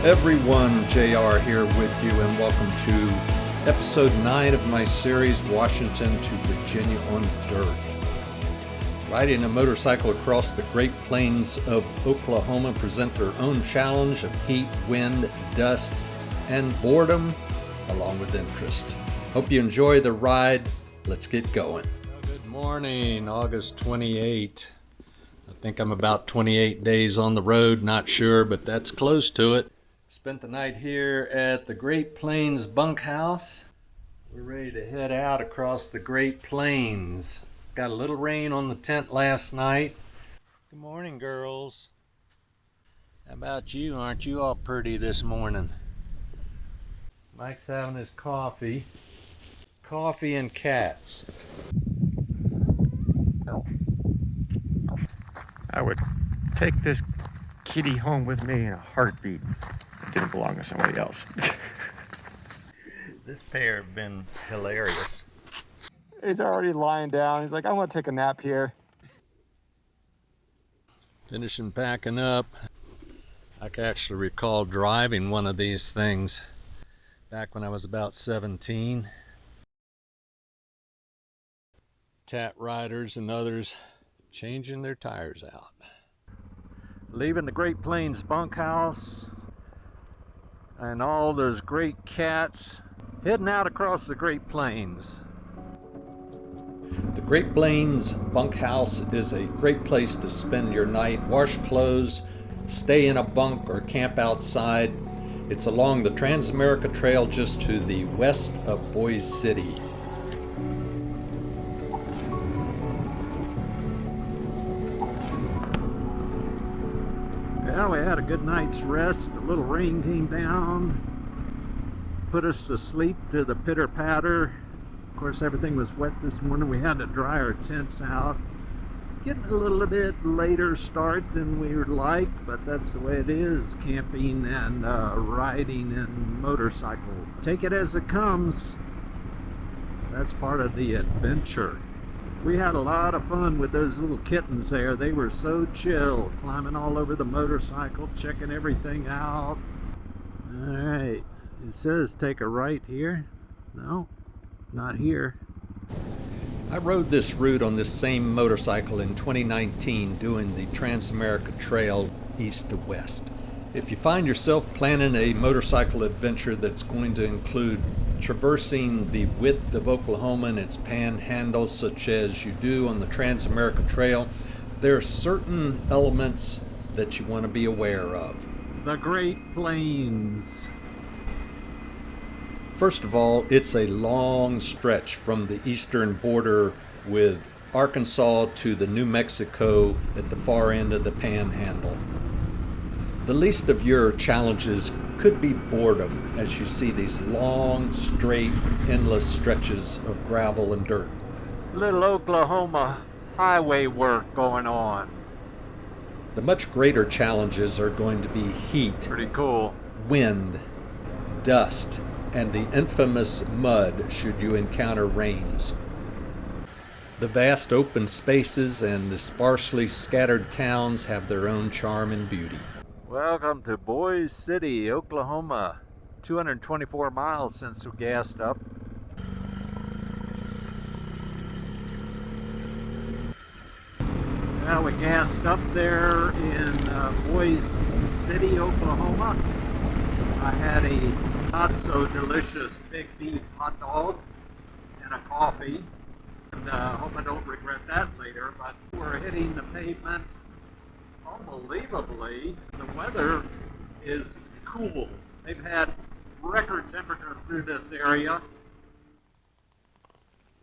everyone, JR here with you, and welcome to episode 9 of my series, Washington to Virginia on Dirt. Riding a motorcycle across the Great Plains of Oklahoma present their own challenge of heat, wind, dust, and boredom, along with interest. Hope you enjoy the ride. Let's get going. Good morning, August 28. I think I'm about 28 days on the road, not sure, but that's close to it. Spent the night here at the Great Plains bunkhouse. We're ready to head out across the Great Plains. Got a little rain on the tent last night. Good morning, girls. How about you? Aren't you all pretty this morning? Mike's having his coffee. Coffee and cats. I would take this kitty home with me in a heartbeat. It didn't belong to somebody else. This pair have been hilarious. He's already lying down. He's like, I want to take a nap here. Finishing packing up. I can actually recall driving one of these things back when I was about 17. Tat riders and others changing their tires out. Leaving the Great Plains bunkhouse and all those great cats, heading out across the Great Plains. The Great Plains bunkhouse is a great place to spend your night, wash clothes, stay in a bunk, or camp outside. It's along the TransAmerica Trail just to the west of Boise City. Well, we had a good night's rest. A little rain came down, put us to sleep to the pitter patter. Of course, everything was wet this morning. We had to dry our tents out. Getting a little bit later start than we would like, but that's the way it is, camping and riding and motorcycle. Take it as it comes. That's part of the adventure. We had a lot of fun with those little kittens there. They were so chill, climbing all over the motorcycle, checking everything out. All right, it says take a right here. No, not here. I rode this route on this same motorcycle in 2019 doing the TransAmerica Trail east to west. If you find yourself planning a motorcycle adventure that's going to include traversing the width of Oklahoma and its panhandle, such as you do on the TransAmerica Trail, there are certain elements that you want to be aware of. The Great Plains. First of all, it's a long stretch from the eastern border with Arkansas to the New Mexico at the far end of the panhandle. The least of your challenges could be boredom as you see these long, straight, endless stretches of gravel and dirt. Little Oklahoma highway work going on. The much greater challenges are going to be heat, pretty cool, wind, dust, and the infamous mud should you encounter rains. The vast open spaces and the sparsely scattered towns have their own charm and beauty. Welcome to Boise City, Oklahoma. 224 miles since we gassed up. Now we gassed up there in Boise City, Oklahoma. I had a not so delicious big beef hot dog and a coffee. And hope I don't regret that later, but we're hitting the pavement. Unbelievably, the weather is cool. They've had record temperatures through this area.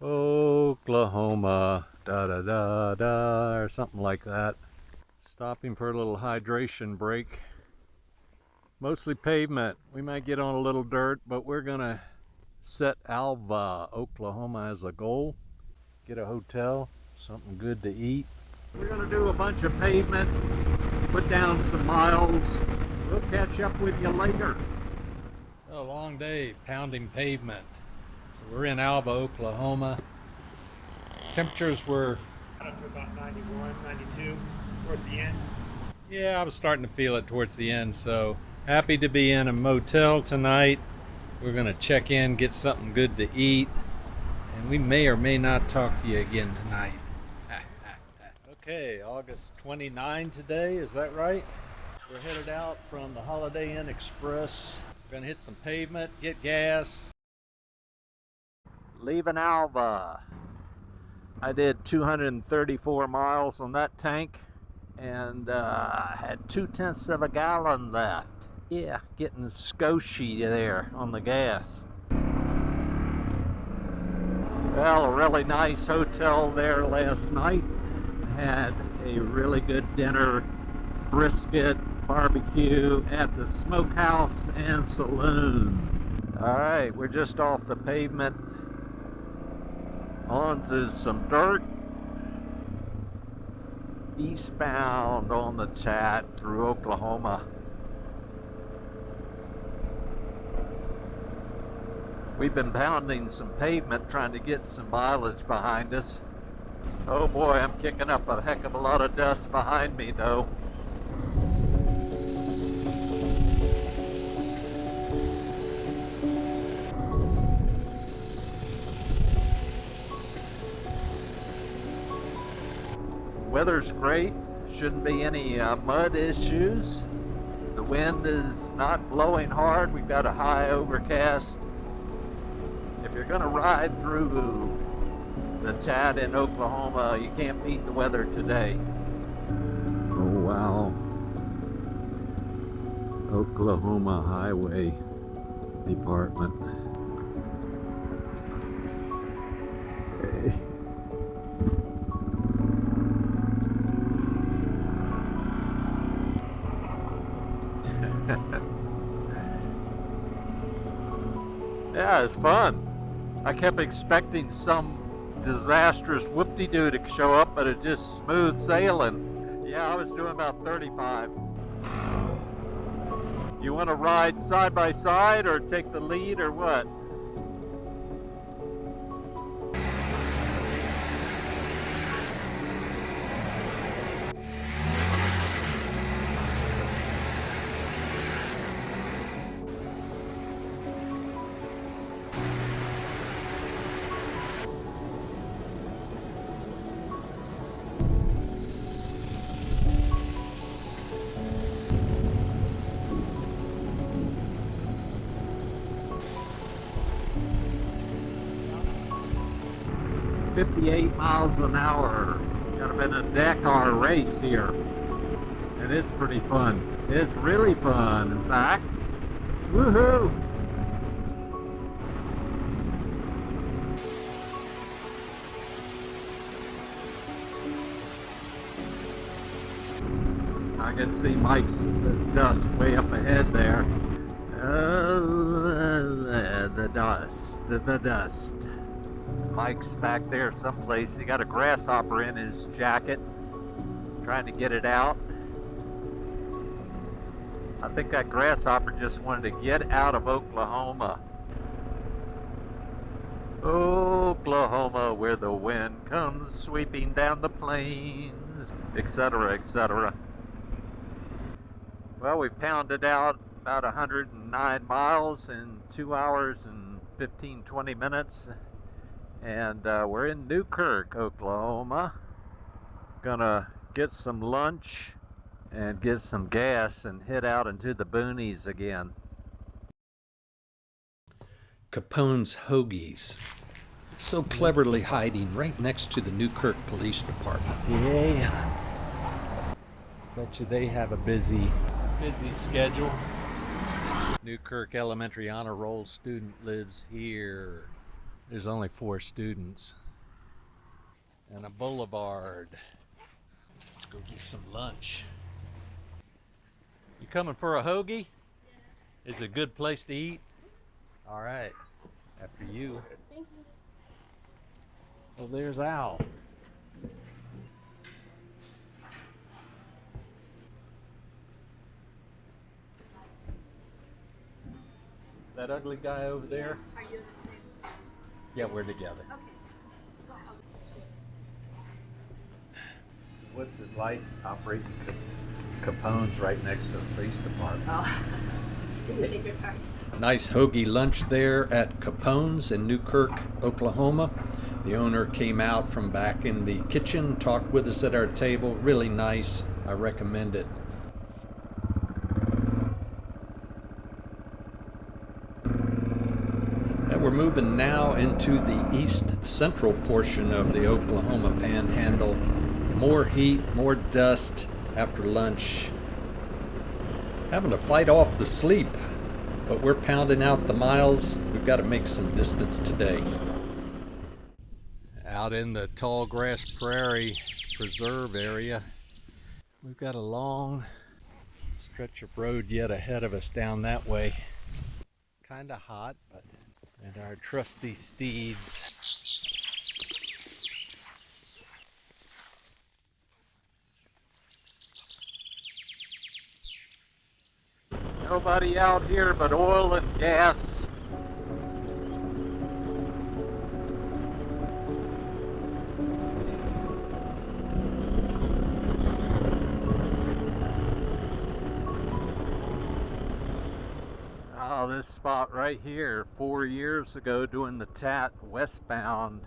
Oklahoma, da da da da, or something like that. Stopping for a little hydration break. Mostly pavement. We might get on a little dirt, but we're gonna set Alva, Oklahoma as a goal. Get a hotel, something good to eat. We're going to do a bunch of pavement, put down some miles. We'll catch up with you later. A long day pounding pavement. So we're in Alva, Oklahoma. Temperatures were Up to about 91, 92 towards the end. Yeah, I was starting to feel it towards the end, so Happy to be in a motel tonight. We're gonna check in, get something good to eat, and we may or may not talk to you again tonight. Okay, August 29 today, is that right? We're headed out from the Holiday Inn Express. We're gonna hit some pavement, get gas. Leaving Alva. I did 234 miles on that tank and had 2/10 of a gallon left. Yeah, getting scoshy there on the gas. Well, a really nice hotel there last night. Had a really good dinner, brisket, barbecue at the smokehouse and saloon. All right, we're just off the pavement onto some dirt. Eastbound on the Tat through Oklahoma. We've been pounding some pavement trying to get some mileage behind us. Oh boy, I'm kicking up a heck of a lot of dust behind me though. Weather's great, shouldn't be any mud issues. The wind is not blowing hard, we've got a high overcast. If you're gonna ride through the Tat in Oklahoma, you can't beat the weather today. Oh wow. Oklahoma Highway Department. Hey. Yeah, it's fun. I kept expecting some disastrous whoop-de-doo to show up, but it just smooth sailing. Yeah, I was doing about 35. You want to ride side by side or take the lead or what? "58 miles an hour. Got a bit of Dakar race here. And it's pretty fun. It's really fun, in fact. Woohoo! I can see Mike's dust way up ahead there. The dust. Mike's back there someplace. He got a grasshopper in his jacket, trying to get it out. I think that grasshopper just wanted to get out of Oklahoma. Oklahoma, where the wind comes sweeping down the plains, etc., etc. Well, we've pounded out about 109 miles in 2 hours and 15-20 minutes. And we're in Newkirk, Oklahoma. Gonna get some lunch and get some gas and head out into the boonies again. Capone's Hoagies, so cleverly hiding right next to the Newkirk Police Department. Yeah. Bet you they have a busy schedule. Newkirk Elementary Honor Roll student lives here. There's only 4 students. And a boulevard. Let's go get some lunch. You coming for a hoagie? Is it a good place to eat? All right. After you. Thank you. Well, there's Al. That ugly guy over there? Are you the same? Yeah, we're together. Okay. What's it like operating Capone's right next to the police department? Oh, pretty good part. Nice hoagie lunch there at Capone's in Newkirk, Oklahoma. The owner came out from back in the kitchen, talked with us at our table. Really nice. I recommend it. And we're moving now into the east central portion of the Oklahoma Panhandle. More heat, more dust after lunch. Having to fight off the sleep, but we're pounding out the miles. We've got to make some distance today. Out in the tall grass prairie preserve area, we've got a long stretch of road yet ahead of us down that way. Kind of hot, but and our trusty steeds. Nobody out here but oil and gas. Oh, this spot right here, 4 years ago doing the TAT westbound,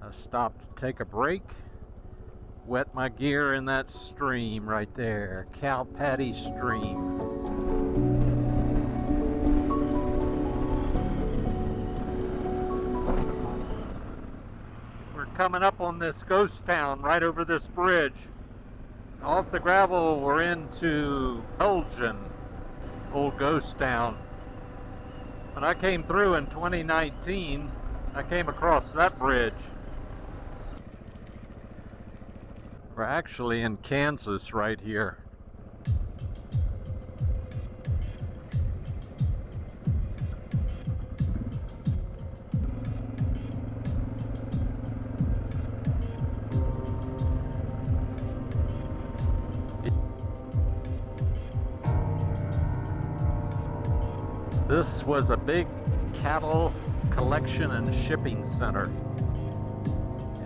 I stopped to take a break, wet my gear in that stream right there, Cow Patty Stream. We're coming up on this ghost town right over this bridge. Off the gravel, we're into Elgin, old ghost town. When I came through in 2019, I came across that bridge. We're actually in Kansas right here. This was a big cattle collection and shipping center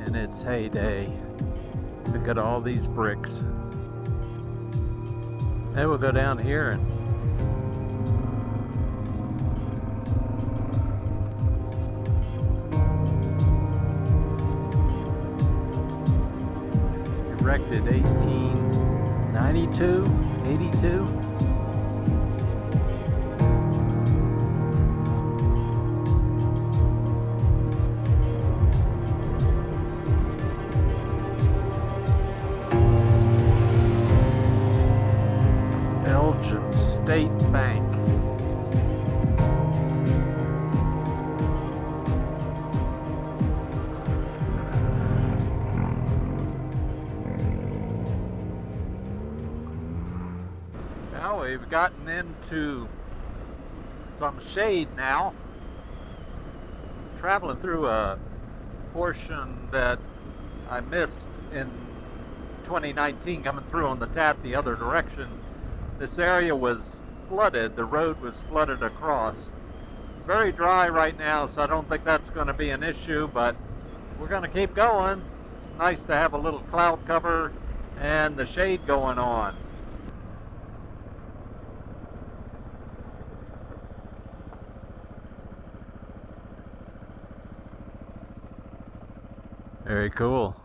in its heyday. Look at all these bricks. And we'll go down here and erected 1892, 82. Elgin State Bank. Now we've gotten into some shade now. Traveling through a portion that I missed in 2019 coming through on the TAT the other direction. This area was flooded, the road was flooded across. Very dry right now, so I don't think that's going to be an issue, but we're going to keep going. It's nice to have a little cloud cover and the shade going on. Very cool.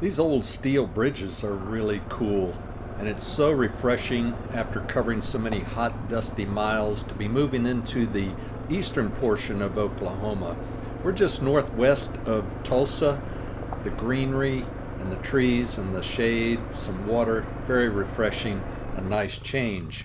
These old steel bridges are really cool, and it's so refreshing after covering so many hot, dusty miles to be moving into the eastern portion of Oklahoma. We're just northwest of Tulsa. The greenery and the trees and the shade, some water, very refreshing, a nice change.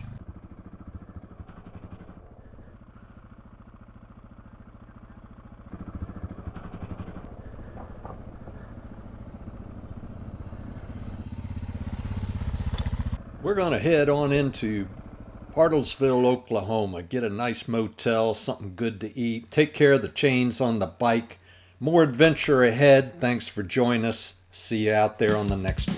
We're going to head on into Bartlesville, Oklahoma, get a nice motel, something good to eat, take care of the chains on the bike. More adventure ahead. Thanks for joining us. See you out there on the next one.